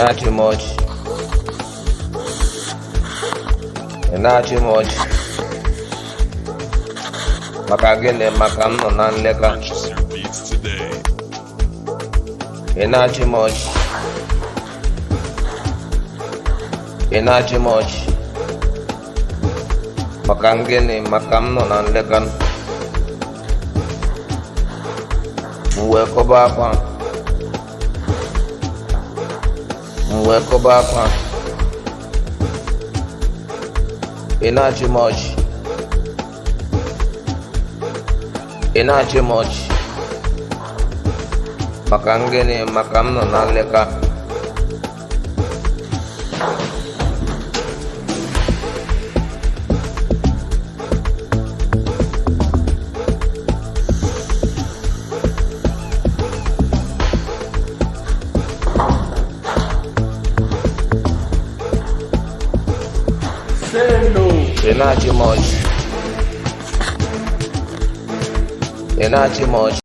not too much. You're not too much. Maka gịnị maka m nọ na nleka. Purchase your beats today. You're not too much. You're not too much. Maka gịnị maka m nọ na nleka. Mwe koba akwa. Mwe koba akwa. You're not too much. You're not too much. Maka gịnị maka m nọ na nleka. Say no. You're not too much. You're not too much.